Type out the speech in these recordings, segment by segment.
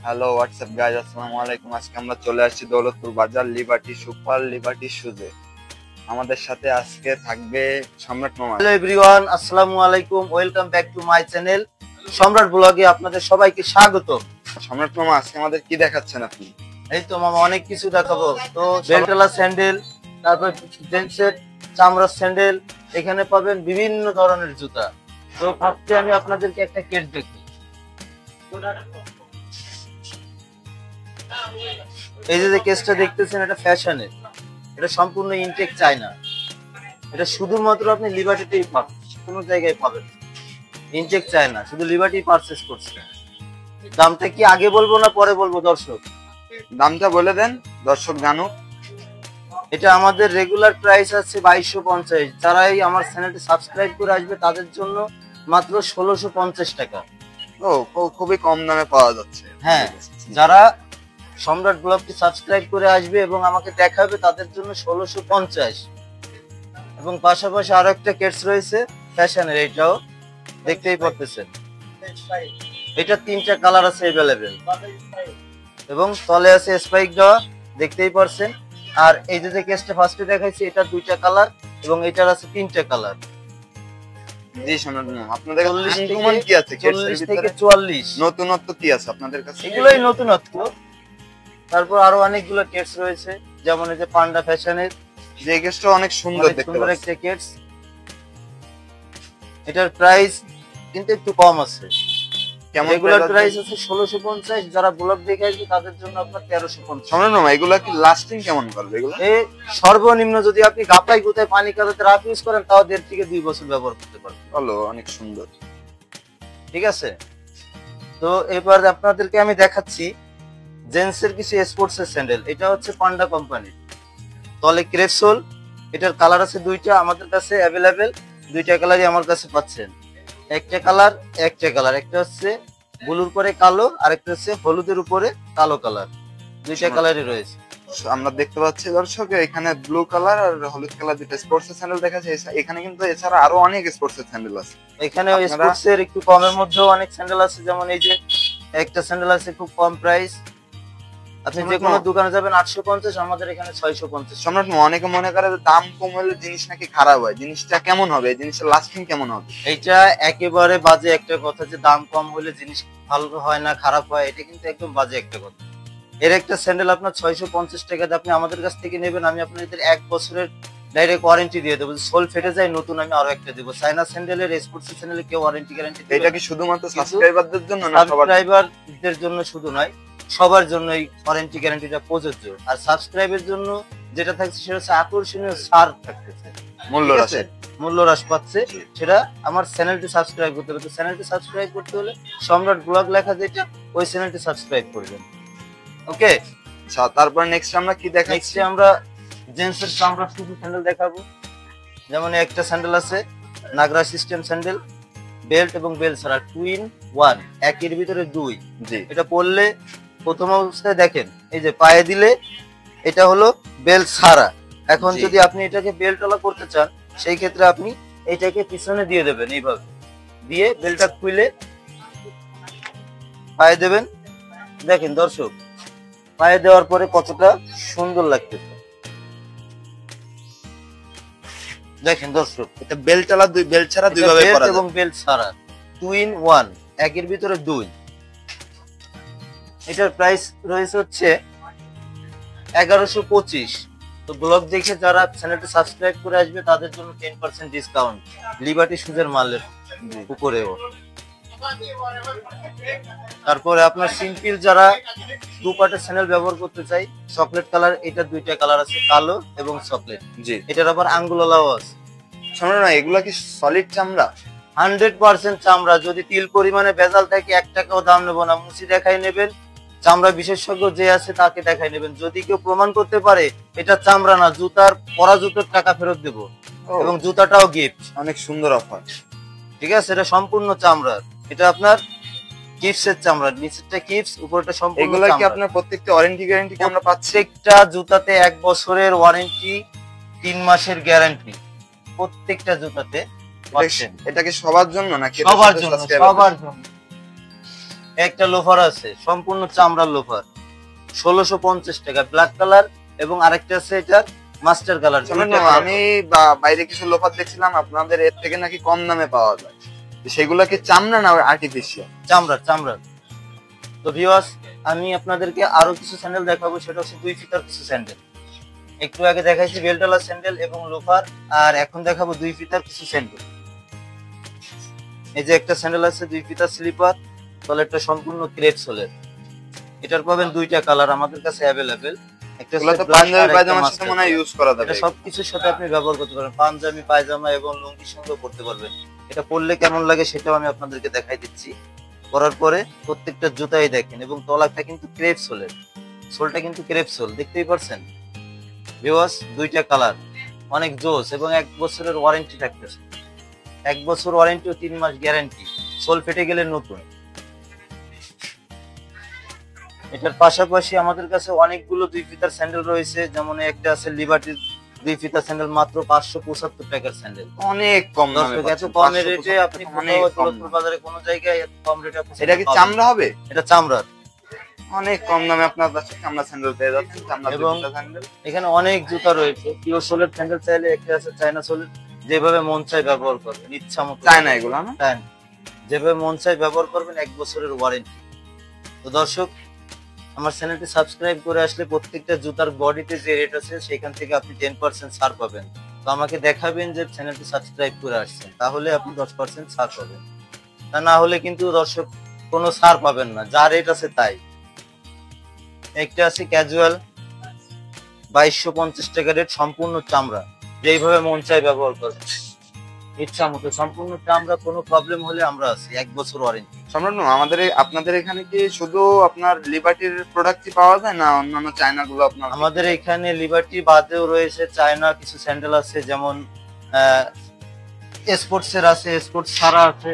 Hello WhatsApp guys, আসসালামু আলাইকুম। আজকে আমরা চলে আসছি দৌলতপুর বাজার লিবার্টি সুপার লিবার্টি শুজে। আমাদের সাথে আজকে থাকবে সম্রাট মামা। হ্যালো এভরিওয়ান, আসসালামু আলাইকুম, welcome back to my channel সম্রাট ব্লগে আপনাদের সবাইকে স্বাগত। সম্রাট মামা, আজকে আমাদের কি দেখাচ্ছেন আপনি? এই তো মামা, অনেক কিছু দেখাবো। তো বেল্টওয়ালা স্যান্ডেল, তারপর জেন্টসের চামড়ার স্যান্ডেল, এখানে পাবেন বিভিন্ন ধরনের জুতা। তো ফার্স্টে আমি আপনাদেরকে একটা কেস দেখি। এই যে কেসটা দেখতেছেন, এটা ফ্যাশনের, এটা সম্পূর্ণ ইনটেক চায়না। এটা শুধুমাত্র আপনি লিবার্টিতেই পাবেন, কোনো জায়গায় পাবেন। ইনটেক চায়না, শুধু লিবার্টি পারচেজ করছে। দামটা কি আগে বলবো না পরে বলবো দর্শক? দামটা বলে দেন, দর্শক জানুক। এটা আমাদের রেগুলার প্রাইস আছে 2250। যারাই আমার চ্যানেলটি সাবস্ক্রাইব করে আসবে তাদের জন্য মাত্র 1650 টাকা। ও, খুবই কম দামে পাওয়া যাচ্ছে। হ্যাঁ, যারা সম্রাট ব্লগটি সাবস্ক্রাইব করে আসবে এবং আমাকে দেখাবে তাদের জন্য 1650। এবং পাশাপাশি আরো একটা কেটস রয়েছে ফ্যাশনের, এটাও দেখতেই পারতেছেন। এটা 3টা কালার আছে अवेलेबल, এবং তলে আছে স্পাইক দেওয়া, দেখতেই পারছেন। আর এই যে কেসটা ফার্স্টে দেখাইছি, এটা 2টা কালার এবং এটার আছে 3টা কালার। জি সম্রাট মামা, আপনাদের কাছে 40 আনকমন কি আছে? 40 থেকে 44 নতুনত্ব কি আছে আপনাদের কাছে? এগুলোই নতুনত্ব। তারপর আরো অনেকগুলো কেটস রয়েছে, যেমন এই যে পান্ডা ফ্যাশনের, যে কেসটা অনেক সুন্দর দেখতে সুন্দর পাচ্ছি। একটা কেটস। এটার প্রাইস কিন্তু একটু কম আছে। কেমন রেগুলার প্রাইস আছে 1650, যারা ব্লগ দেখে আসবে তাদের জন্য আপনার 1350। সম্রাট মামা, এগুলা কি লাস্টিং কেমন করবে? এগুলো এই সর্বনিম্ন যদি আপনি গাপাই গুতায় পানি কাটাতে রাফ ইউজ করেন, তাও 1.5 থেকে 2 বছর ব্যবহার করতে পারবেন। ভালো, অনেক সুন্দর। ঠিক আছে, তো এবার আপনাদেরকে আমি দেখাচ্ছি জেন্টসের কিছু স্পোর্টস এর স্যান্ডেল। এটা হচ্ছে পান্ডা কোম্পানির, তলে ক্রেপসোল। এটার কালার আছে 2টা আমাদের কাছে अवेलेबल। 2টা কালারই আমার কাছে পাচ্ছেন। একটা কালার, একটা হচ্ছে ব্লুর পরে কালো, আর একটা হচ্ছে হলুদের উপরে কালো কালার। 2টা কালারই রয়েছে। আমরা দেখতে পাচ্ছি দর্শক, এখানে ব্লু কালার আর হলুদ কালার দুটো স্পোর্টস এর স্যান্ডেল দেখা যাচ্ছে। এখানে কিন্তু এছাড়া আরো অনেক স্পোর্টস এর স্যান্ডেল আছে। এখানে আপনারা- স্পোর্টস এর একটু কমের মধ্যেও অনেক স্যান্ডেল আছে, যেমন এই যে একটা স্যান্ডেল আছে খুব কম প্রাইস। আপনি যে কোনো দোকানে যাবেন 850, আমাদের এখানে 650। সম্রাট মামা, অনেকে মনে করে যে দাম কম হলে জিনিস নাকি খারাপ হয়। জিনিসটা কেমন হবে? এই জিনিসের লাস্টিং কেমন হবে? এইটা একেবারে বাজে একটা কথা যে দাম কম হলে জিনিস ভালো হয় না, খারাপ হয়। এটা কিন্তু একদম বাজে একটা কথা। এর একটা স্যান্ডেল আপনার 650 টাকাতে আপনি আমাদের কাছ থেকে নেবেন, আমি আপনাদের 1 বছরের ডাইরেক্ট ওয়ারেন্টি দিয়ে দেবো। সোল ফেটে যায়, নতুন আমি আরো একটা দেবো। চায়না স্যান্ডেলের, স্পোর্টস স্যান্ডেলের কেউ ওয়ারেন্টি গ্যারান্টি দেবে এটা না। কি শুধুমাত্র সাবস্ক্রাইবারদের জন্য না সবার? সাবস্ক্রাইবারদের জন্য শুধু নয়, সবার জন্যই ওয়ারেন্টি গ্যারান্টিটা প্রযোজ্য। আর সাবস্ক্রাইবের জন্য যেটা থাকছে সেটা হচ্ছে আকর্ষণীয় ছাড় থাকতেছে, মূল্য ঠিক আছে, আছে? মূল্য হ্রাস পাচ্ছে। সেটা আমার চ্যানেলটি সাবস্ক্রাইব করতে হবে। তো চ্যানেলটি সাবস্ক্রাইব করতে হলে সম্রাট ব্লগ লেখা যেটা, ওই চ্যানেলটি সাবস্ক্রাইব করবেন। ওকে, আচ্ছা, তারপর নেক্সট আমরা কি দেখাচ্ছি? নেক্সটে আমরা জেন্টসের চামড়া শুধু স্যান্ডেল দেখাবো। যেমন একটা স্যান্ডেল আছে নাগরা সিস্টেম স্যান্ডেল, বেল্ট এবং বেল্ট ছাড়া 2 in 1, একের ভিতরে 2। জি, এটা পরলে প্রথম অবস্থায় দেখেন, এই যে পায়ে দিলে এটা হলো বেল্ট ছাড়া। এখন জি। যদি আপনি এটাকে বেল্টওয়ালা করতে চান, সেই ক্ষেত্রে আপনি এটাকে পিছনে দিয়ে দেবেন, এইভাবে দিয়ে বেল্টটা খুলে পায়ে দেবেন। দেখেন দর্শক, পায়ে দেওয়ার পরে কতটা সুন্দর লাগতেছে। দেখেন দর্শক, এটা বেল্টওয়ালা, দুই বেল্ট ছাড়া দুই ভাবে বেল্ট করা যায়। এবং বেল্ট ছাড়া 2 in 1, একের ভিতরে 2। এটার প্রাইস রয়েছে হচ্ছে 1125। তো ব্লগ দেখে যারা চ্যানেলটি সাবস্ক্রাইব করে আসবে তাদের জন্য 10% ডিসকাউন্ট লিবার্টি শুজের মালের উপরেও। তারপরে আপনার সিম্পল যারা দু পার্টের চ্যানেল ব্যবহার করতে চাই, চকলেট কালার, এটা 2টা কালার আছে, কালো এবং চকলেট। জি, এটার আবার আঙ্গুলালাও আছে। সম্রাট মামা, এগুলা কি সলিড চামড়া? 100% চামড়া। যদি তিল পরিমাণে ভেজাল থাকে 1 টাকাও দাম নেব না। মুচি দেখাই নেবেন, চামড়া বিশেষজ্ঞ যে আছে তাকে দেখাই নেবেন। যদি কেউ প্রমাণ করতে পারে এটা চামড়া না, জুতার পরা জুতোর টাকা ফেরত দেব, এবং জুতাটাও গিফট। অনেক সুন্দর অফার। ঠিক আছে, এটা সম্পূর্ণ চামড়ার। এটা আপনার কিপসের চামড়া, নিচেরটা কিপস, উপরটা সম্পূর্ণ এগুলা কি চামড়া। আপনার প্রত্যেকটা ওয়ারেন্টি গ্যারান্টি কি আমরা পাচ্ছি? প্রত্যেকটা জুতাতে 1 বছরের ওয়ারেন্টি, 3 মাসের গ্যারান্টি, প্রত্যেকটা জুতাতে পাচ্ছেন। এটা কি সবার জন্য নাকি সবার জন্য, সবার জন্য। একটা লোফার আছে সম্পূর্ণ চামড়ার লোফার, 1650 টাকা, ব্ল্যাক কালার, এবং আরেকটা আছে এটা মাস্টার কালার। আমি বাইরে কিছু লোফার দেখছিলাম আপনাদের এর থেকে নাকি কম দামে পাওয়া যায়, সেগুলা কি চামড়া না আর্টিফিশিয়াল? চামড়ার। তো ভিউয়ার্স, আমি আপনাদেরকে আরো কিছু স্যান্ডেল দেখাবো, সেটা হচ্ছে 2 ফিতার কিছু স্যান্ডেল। একটু আগে দেখাইছি বেলটালা স্যান্ডেল এবং লোফার, আর এখন দেখাবো 2 ফিতার কিছু স্যান্ডেল। এই যে একটা স্যান্ডেল আছে 2 ফিতার স্লিপার, তলেরটা সম্পূর্ণ ক্রেপ সোলের। এটার পাবেন 2টা কালার আমাদের কাছে অ্যাভেলেবেল। একটা তো পাঞ্জাবি পায়জামার সাথে মনে হয় ইউজ করা যাবে। এটা সবকিছুর সাথে আপনি ব্যবহার করতে পারবেন, পাঞ্জাবি পায়জামা এবং লুঙ্গির সঙ্গেও পরতে পারবেন। এটা পরলে কেমন লাগে সেটাও আমি আপনাদেরকে দেখাই দিচ্ছি। পরার পরে প্রত্যেকটা জুতাই দেখেন, এবং তলাটা কিন্তু ক্রেপ সোলের, সোলটা কিন্তু ক্রেপ সোল, দেখতেই পারছেন ভিউয়ার্স। 2টা কালার, অনেক জোস, এবং 1 বছরের ওয়ারেন্টি থাকতেছে। 1 বছর ওয়ারেন্টি ও 3 মাস গ্যারান্টি, সোল ফেটে গেলে নতুন। এটার পাশাপাশি আমাদের কাছে অনেকগুলো 2 ফিতার স্যান্ডেল রয়েছে, যেমন একটা আছে লিবার্টির 2 ফিতার স্যান্ডেল, মাত্র 575 টাকার স্যান্ডেল। অনেক কম দামে, এত কম রেটে আপনি দৌলতপুর বাজারে কোনো জায়গায় এত কম রেটে আপনি এটা কি চামড়া হবে? এটা চামড়ার, অনেক কম দামে আপনার কাছে চামড়া স্যান্ডেল পেয়ে যাচ্ছেন। চামড়া এবং স্যান্ডেল এখানে অনেক জুতা রয়েছে। পিওর সোলের স্যান্ডেল চাইলে একটা আছে চায়না সোলের, যেভাবে মন চাই ব্যবহার করবেন, ইচ্ছা মতো। চায়না এগুলো না? চায়না, যেভাবে মন চাই ব্যবহার করবেন, 1 বছরের ওয়ারেন্টি। তো দর্শক, আমার চ্যানেলটি সাবস্ক্রাইব করে আসলে প্রত্যেকটা জুতার বডিতে যে রেট আছে সেখান থেকে আপনি 10% ছাড় পাবেন। তো আমাকে দেখাবেন যে চ্যানেলটি সাবস্ক্রাইব করে আসছেন, তাহলে আপনি 10% ছাড় পাবেন। তা না হলে কিন্তু দর্শক কোনো ছাড় পাবেন না, যা রেট আছে তাই। একটা আছে ক্যাজুয়াল 2250 টাকা রেট, সম্পূর্ণ চামড়া, যেইভাবে মন চাই ব্যবহার করবেন, ইচ্ছা মতো, সম্পূর্ণ চামড়া। কোনো প্রবলেম হলে আমরা আছি, 1 বছর ওয়ারেন্টি। সম্রাট, আপনাদের এখানে কি শুধু আপনার লিবার্টির প্রোডাক্টই পাওয়া যায় না অন্যান্য চায়না গুলো আপনার? আমাদের এখানে লিবার্টি বাদেও রয়েছে চায়না কিছু স্যান্ডেল আছে, যেমন স্পোর্টস এর আছে, স্পোর্টস ছাড়া আছে।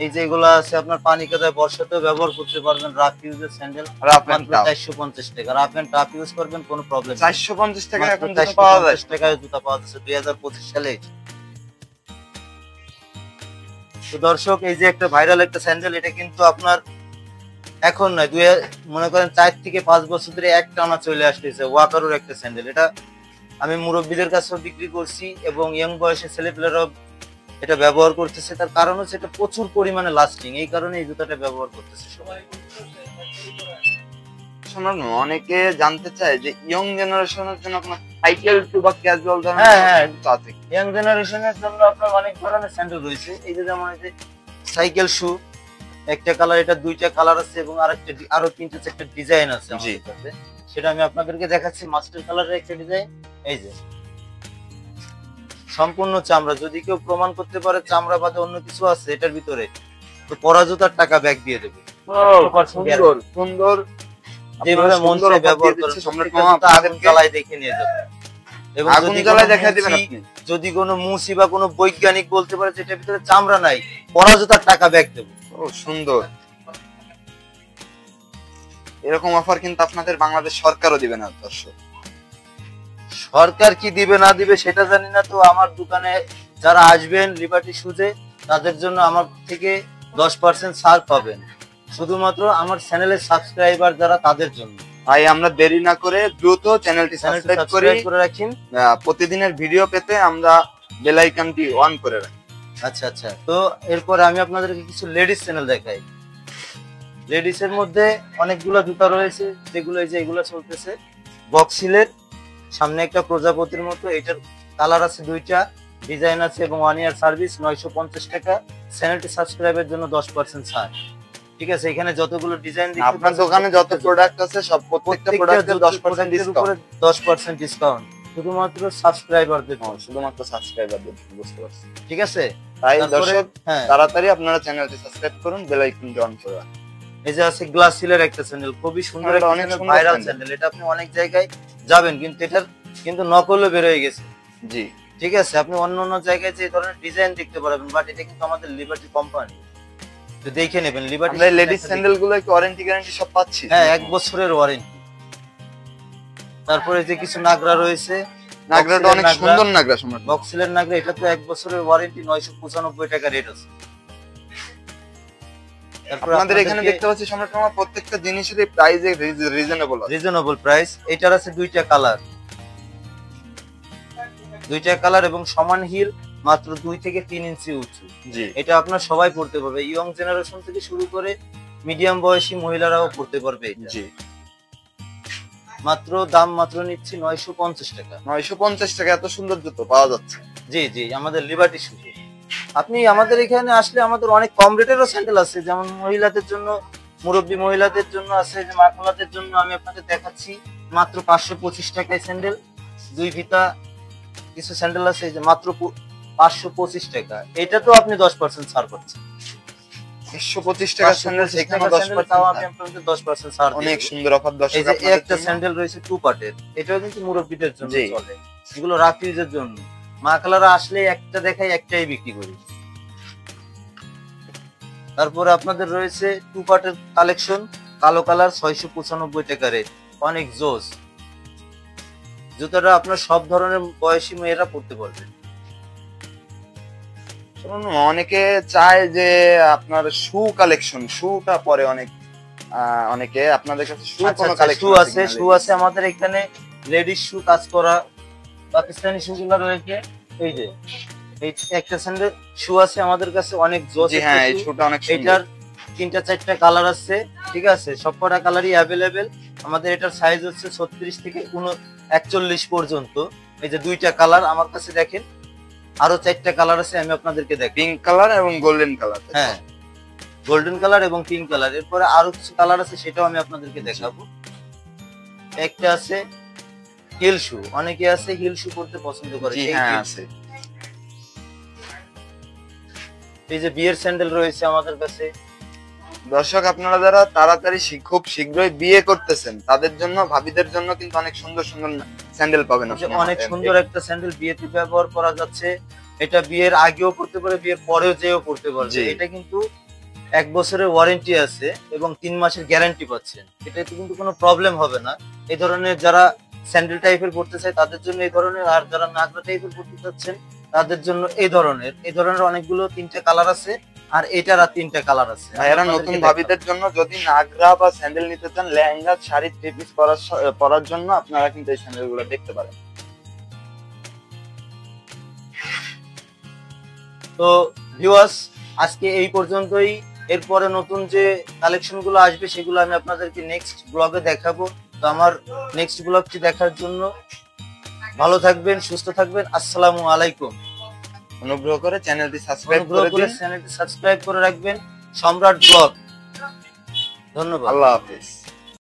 এই যে এগুলো আছে আপনার পানি কাদায় বর্ষাতেও ব্যবহার করতে পারবেন, রাফ ইউজের স্যান্ডেল, মাত্র 450 টাকা। রাফ এন্ড টাফ ইউজ করবেন, কোনো প্রবলেম নেই। 450 টাকা এখন জুতা পাওয়া যায়, 450 টাকায় জুতা পাওয়া যাচ্ছে 2025 সালে। তো দর্শক, এই যে একটা ভাইরাল একটা স্যান্ডেল, এটা কিন্তু আপনার এখন নয়, মনে করেন 4 থেকে 5 বছর ধরে এক টানা চলে আসতেছে। ওয়াকারোর একটা স্যান্ডেল, এটা আমি মুরব্বীদের কাছেও বিক্রি করছি, এবং ইয়ং বয়সে ছেলেপেলেরাও এটা ব্যবহার করতেছে। তার কারণ হচ্ছে এটা প্রচুর পরিমাণে লাস্টিং, এই কারণে এই জুতাটা ব্যবহার করতেছে সবাই। সম্রাট, অনেকে জানতে চায় যে ইয়ং জেনারেশনের জন্য আপনার সাইকেল টু বা ক্যাজুয়াল ধরনের জুতা আছে? ইয়ং জেনারেশনের জন্য আপনার অনেক ধরনের স্যান্ডেল রয়েছে। এই যে যেমন এই যে সাইকেল শু, একটা কালার, এটা 2টা কালার আছে, এবং আরো 3-4টা ডিজাইন আছে আমাদের কাছে, সেটা আমি আপনাদেরকে দেখাচ্ছি। মাস্টার কালারের একটা ডিজাইন, এই যে সম্পূর্ণ চামড়া। যদি কেউ প্রমাণ করতে পারে চামড়া বাদে অন্য কিছু আছে এটার ভিতরে, তো পরা জুতার টাকা ব্যাক দিয়ে দেবে। সুন্দর সুন্দর, যেভাবে মন চাই ব্যবহার করতে, আগুন জ্বালায় দেখে নিয়ে যাবে, এবং আগুন জ্বালায় দেখাই দিবেন আপনি। যদি কোনো মুসি বা কোনো বৈজ্ঞানিক বলতে পারে যে এটার ভিতরে চামড়া নাই, পরা জুতার টাকা ব্যাক দেবে। ও সুন্দর, এরকম অফার কিন্তু আপনাদের বাংলাদেশ সরকারও দিবে না। দর্শক, সরকার কি দিবে না দিবে সেটা জানি না। তো আমার দোকানে যারা আসবেন লিবার্টি শুজে, তাদের জন্য আমার থেকে 10% ছাড় পাবেন, শুধুমাত্র আমার চ্যানেলের সাবস্ক্রাইবার যারা, তাদের জন্য। ভাই, আমরা দেরি না করে দ্রুত চ্যানেলটি সাবস্ক্রাইব করে রাখেন। প্রতিদিনের ভিডিও পেতে আমরা বেল আইকনটি অন করে রাখি। আচ্ছা, তো এরপর আমি আপনাদেরকে কিছু লেডিস চ্যানেল দেখাই। লেডিস এর মধ্যে অনেকগুলো জুতা রয়েছে, যেগুলো এই যে এগুলো চলতেছে বক্সিলের, সামনে একটা প্রজাপতির মতো। এটার কালার আছে 2টা, ডিজাইন আছে, এবং 1 ইয়ার সার্ভিস, 950 টাকা। চ্যানেলটি সাবস্ক্রাইবের জন্য 10% ছাড়। ঠিক আছে, এখানে যতগুলো ডিজাইন দেখতে আপনার দোকানে যত প্রোডাক্ট আছে সব প্রত্যেকটা প্রোডাক্টে 10% ডিসকাউন্ট, 10% ডিসকাউন্ট শুধুমাত্র সাবস্ক্রাইবারদের জন্য, শুধুমাত্র সাবস্ক্রাইবারদের। বুঝতে পারছি, ঠিক আছে। তাই দর্শক, তাড়াতাড়ি আপনারা চ্যানেলটি সাবস্ক্রাইব করুন, বেল আইকনটি অন করে রাখুন। এই যে আছে গ্লাসিলের একটা চ্যানেল, খুবই সুন্দর, অনেক ভাইরাল চ্যানেল। এটা আপনি অনেক জায়গায় যাবেন, কিন্তু এটার কিন্তু নকলও বের হয়ে গেছে। জি, ঠিক আছে, আপনি অন্য জায়গায় যে ধরনের ডিজাইন দেখতে পারবেন, বাট এটা কিন্তু আমাদের লিবার্টি কোম্পানি, তো দেখে নেবেন। লিবার্টি লেডিস স্যান্ডেল গুলো কি ওয়ারেন্টি গ্যারান্টি সব পাচ্ছি? হ্যাঁ, 1 বছরের ওয়ারেন্টি। তারপরে যে কিছু নাগরা রয়েছে, নাগরাটা অনেক সুন্দর নাগরা, সম্রাট বক্সিলের নাগরা, এটা তো 1 বছরের ওয়ারেন্টি, 995 টাকা রেট আছে। তারপর আপনাদের এখানে দেখতে পাচ্ছি সম্রাট মামা প্রত্যেকটা জিনিসেরই প্রাইস রিজনেবল আছে। Reasonable price. এটার আছে দুইটা কালার এবং সমান হিল, মাত্র 2 থেকে 3 ইঞ্চি উঁচু। জি, এটা আপনার সবাই পড়তে পারবে, ইয়ং জেনারেশন থেকে শুরু করে মিডিয়াম বয়সী মহিলারাও পড়তে পারবে এটা। জি। দাম মাত্র নিচ্ছি 950 টাকা। 950 টাকা এত সুন্দর জুতো পাওয়া যাচ্ছে। জি জি, আমাদের লিবার্টি শুজে। আপনি আমাদের এখানে আসলে আমাদের অনেক কম রেটেরও স্যান্ডেল আছে, যেমন মহিলাদের জন্য, মুরব্বী মহিলাদের জন্য আছে, যে মাখলাদের জন্য আমি আপনাকে দেখাচ্ছি মাত্র 525 টাকায় স্যান্ডেল। 2 ফিতা কিছু স্যান্ডেল আছে যে মাত্র 525 টাকা। এটা তো আপনি 10% ছাড় পাচ্ছেন। 125 টাকা স্যান্ডেল, সেখানে 10% তাও আমি আপনাদের 10% ছাড় দিই। অনেক সুন্দর অফার এই দর্শক যে আপনাদের একটা জন্য। স্যান্ডেল রয়েছে 2 পার্টের, এটাও কিন্তু মুরব্বীদের জন্য জি। চলে, এগুলো রাফিউজের জন্য। মাখলারা আসলে একটা দেখাই একটাই বিক্রি করি। তারপরে আপনাদের রয়েছে 2 পার্টের কালেকশন, কালো কালার, 695 টাকা রেট, অনেক জোস। জুতোটা আপনার সব ধরনের বয়সী মেয়েরা পড়তে পারবে। শুনুন, অনেকে চায় যে আপনার শু কালেকশন, শুটা পরে অনেকে আপনাদের কাছে শু কোন কালেকশন শু আছে আমাদের এখানে, লেডিস শু কাজ করা, পাকিস্তানি শু গুলো রয়েছে। এই যে এই একটা স্যান্ডেল শু আছে আমাদের কাছে, অনেক জোস। জি হ্যাঁ, এই শুটা অনেক সুন্দর। এটার 3-4টা কালার আছে, ঠিক আছে, সবকটা কালারই অ্যাভেলেবেল। আমাদের এটার সাইজ হচ্ছে 36 থেকে 41 পর্যন্ত। এই যে 2টা কালার আমার কাছে দেখেন, আরো 4টা কালার আছে, আমি আপনাদেরকে দেখাই। পিঙ্ক কালার এবং গোল্ডেন কালার। হ্যাঁ, গোল্ডেন কালার এবং পিঙ্ক কালার। এরপরে আরো কিছু কালার আছে, সেটাও আমি আপনাদেরকে দেখাবো। একটা আছে হিল শু, অনেকে আছে হিল শু পরতে পছন্দ করে। জি হ্যাঁ আছে। এই যে বিয়ের স্যান্ডেল রয়েছে আমাদের কাছে। দর্শক, আপনারা যারা তাড়াতাড়ি খুব শীঘ্রই বিয়ে করতেছেন, তাদের জন্য, ভাবিদের জন্য কিন্তু অনেক সুন্দর সুন্দর স্যান্ডেল পাবেন আপনারা। অনেক সুন্দর একটা স্যান্ডেল বিয়েতে ব্যবহার করা যাচ্ছে। এটা বিয়ের আগেও পড়তে পারে, বিয়ের পরেও যেও পড়তে পারবে। এটা কিন্তু 1 বছরের ওয়ারেন্টি আছে এবং 3 মাসের গ্যারান্টি পাচ্ছেন। এটাতে কিন্তু কোনো প্রবলেম হবে না। এই ধরনের যারা স্যান্ডেল টাইপের পড়তে চায় তাদের জন্য এই ধরনের, আর যারা নাগরা টাইপের পড়তে চাচ্ছেন তাদের জন্য এই ধরনের অনেকগুলো 3টা কালার আছে, আর এটার আর 3টা কালার আছে। ভাইয়ারা, নতুন ভাবিদের জন্য যদি নাগরা বা স্যান্ডেল নিতে চান, লেহেঙ্গা, শাড়ি, 3 পিস পরার জন্য আপনারা কিন্তু এই স্যান্ডেল গুলো দেখতে পারেন। তো ভিউয়ার্স, আজকে এই পর্যন্তই। এরপরে নতুন যে কালেকশন গুলো আসবে সেগুলো আমি আপনাদেরকে নেক্সট ব্লগে দেখাবো। তো আমার নেক্সট ব্লগটি দেখার জন্য ভালো থাকবেন, সুস্থ থাকবেন। আসসালামু আলাইকুম। অনুগ্রহ করে চ্যানেলটি সাবস্ক্রাইব করে রাখবেন, সম্রাট ব্লগ। ধন্যবাদ। আল্লাহ হাফেজ।